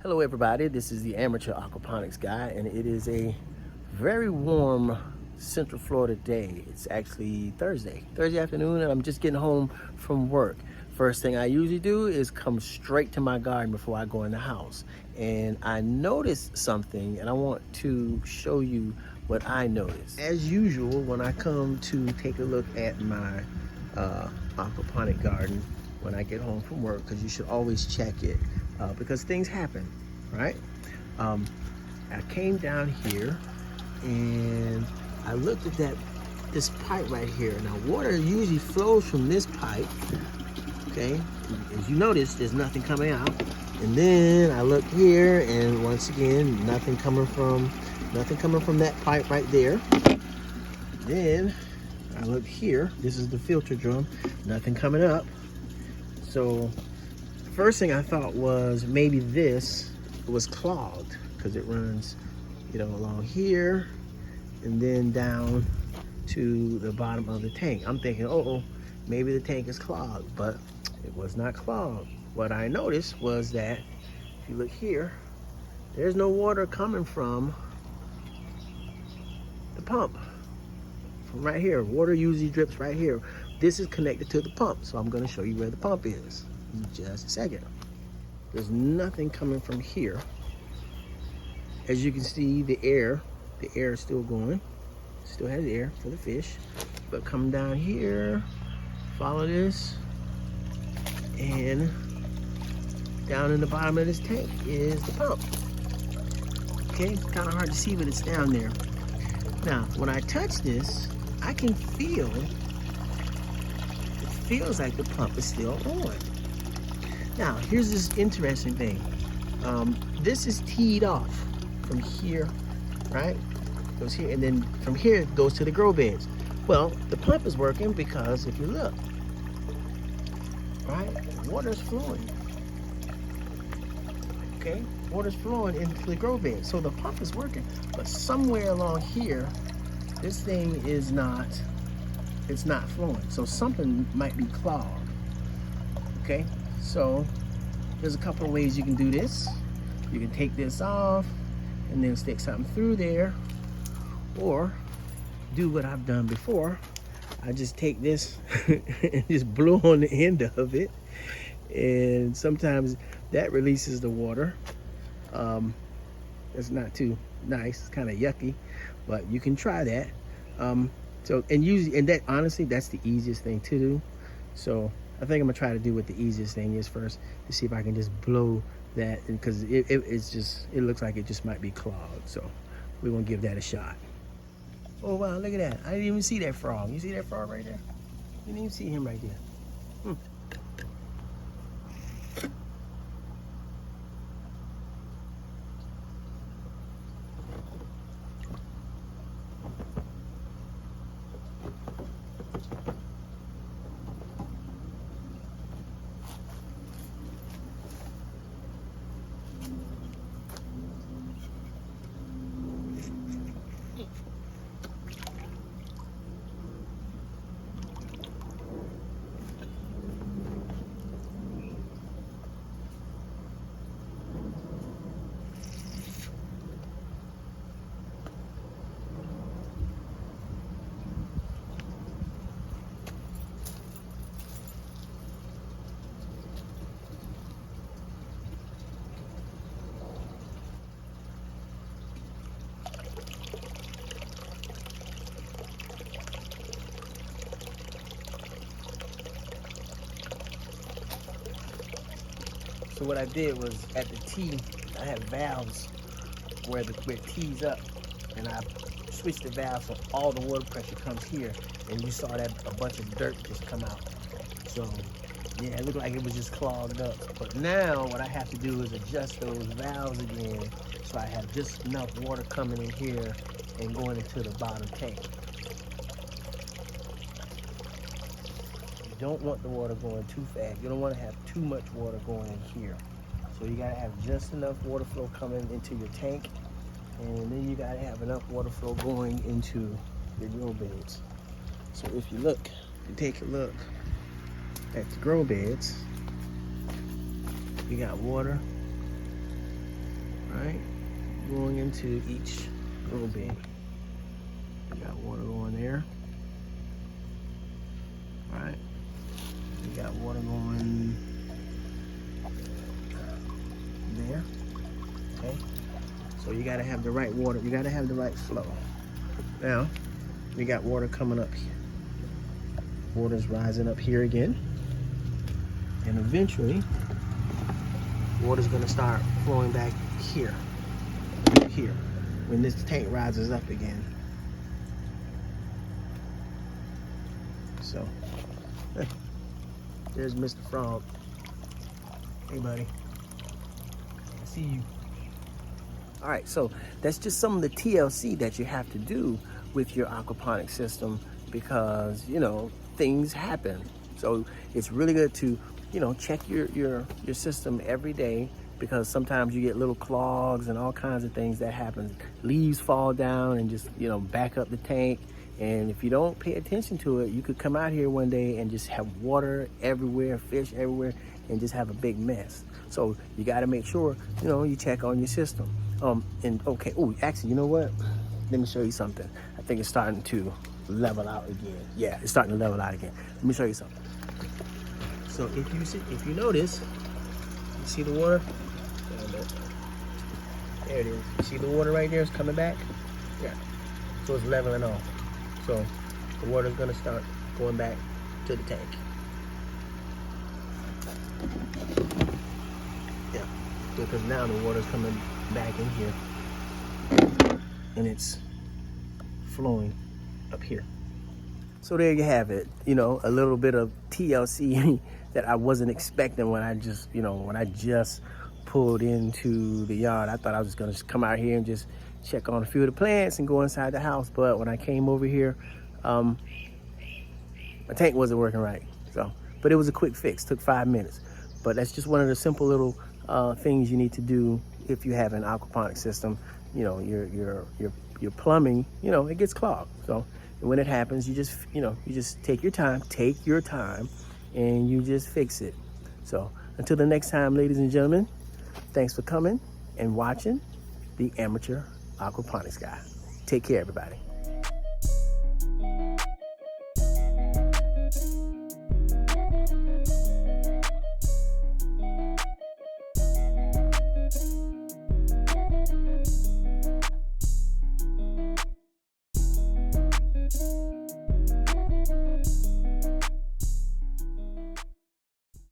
Hello everybody, this is the amateur aquaponics guy, and it is a very warm Central Florida day. It's actually Thursday afternoon, and I'm just getting home from work. First thing I usually do is come straight to my garden before I go in the house. And I noticed something, and I want to show you what I noticed. As usual, when I come to take a look at my aquaponic garden when I get home from work, because you should always check it because things happen, right? I came down here and I looked at this pipe right here. Now water usually flows from this pipe, okay? As you notice, there's nothing coming out. And then I look here, and once again, nothing coming from that pipe right there. Then I look here, this is the filter drum, nothing coming up. So the first thing I thought was maybe this was clogged, because it runs, along here and then down to the bottom of the tank. I'm thinking, oh, maybe the tank is clogged, but it was not clogged. What I noticed was that if you look here, there's no water coming from the pump. From right here, water usually drips right here. This is connected to the pump, so I'm going to show you where the pump is in just a second. There's nothing coming from here. As you can see, the air is still going. Still has air for the fish. But come down here, follow this, and down in the bottom of this tank is the pump. Okay, it's kind of hard to see, but it's down there. Now, when I touch this, I can feel, it feels like the pump is still on. Now, here's this interesting thing. This is teed off from here, right? Goes here, and then from here it goes to the grow beds. Well, the pump is working because if you look, right, water's flowing. Okay, water's flowing into the grow bed, so the pump is working. But somewhere along here, this thing is not, it's not flowing. So something might be clogged. Okay, so there's a couple of ways you can do this. You can take this off and then stick something through there, or do what I've done before. I just take this and just blow on the end of it, and sometimes that releases the water. It's not too nice, it's kind of yucky, but you can try that. Honestly, that's the easiest thing to do. So I think I'm gonna try to do what the easiest thing is first, to see if I can just blow that, because it looks like it just might be clogged. So we're gonna give that a shot. Oh wow, look at that. I didn't even see that frog. You see that frog right there? You didn't even see him right there. So what I did was, at the tee, I had valves where it tees up, and I switched the valve so all the water pressure comes here, and you saw that a bunch of dirt just come out. So yeah, it looked like it was just clogged up. But now what I have to do is adjust those valves again, so I have just enough water coming in here and going into the bottom tank. You don't want the water going too fast. You don't want to have too much water going in here. So you gotta have just enough water flow coming into your tank, and then you gotta have enough water flow going into your grow beds. So if you take a look at the grow beds, you got water right, going into each grow bin. You got water going there. All right, you got water going there. Okay, so you got to have the right water. You got to have the right flow. Now, we got water coming up here. Water's rising up here again, and eventually, water's going to start flowing back here. Here, when this tank rises up again. So, there's Mr. Frog. Hey, buddy. I see you. All right, so that's just some of the TLC that you have to do with your aquaponics system, because, you know, things happen. So it's really good to, you know, check your system every day, because sometimes you get little clogs and all kinds of things that happen. Leaves fall down and just, you know, back up the tank. And if you don't pay attention to it, you could come out here one day and just have water everywhere, fish everywhere, and just have a big mess. So you got to make sure, you know, you check on your system. And okay, oh, actually, you know what? Let me show you something. I think it's starting to level out again. Yeah, it's starting to level out again. Let me show you something. So if you notice, you see the water? There it is. You see the water right there is coming back? Yeah. So it's leveling off. So the water's gonna start going back to the tank. Yeah, because now the water's coming back in here and it's flowing up here. So there you have it. You know, a little bit of TLC that I wasn't expecting when I just pulled into the yard. I thought I was just gonna come out here and just check on a few of the plants and go inside the house. But when I came over here, my tank wasn't working right. So, but it was a quick fix, took 5 minutes. But that's just one of the simple little things you need to do if you have an aquaponics system. You know, your plumbing, you know, it gets clogged. So when it happens, you just take your time, and you just fix it. So until the next time, ladies and gentlemen, thanks for coming and watching the Amateur Aquaponics Guy. Take care, everybody.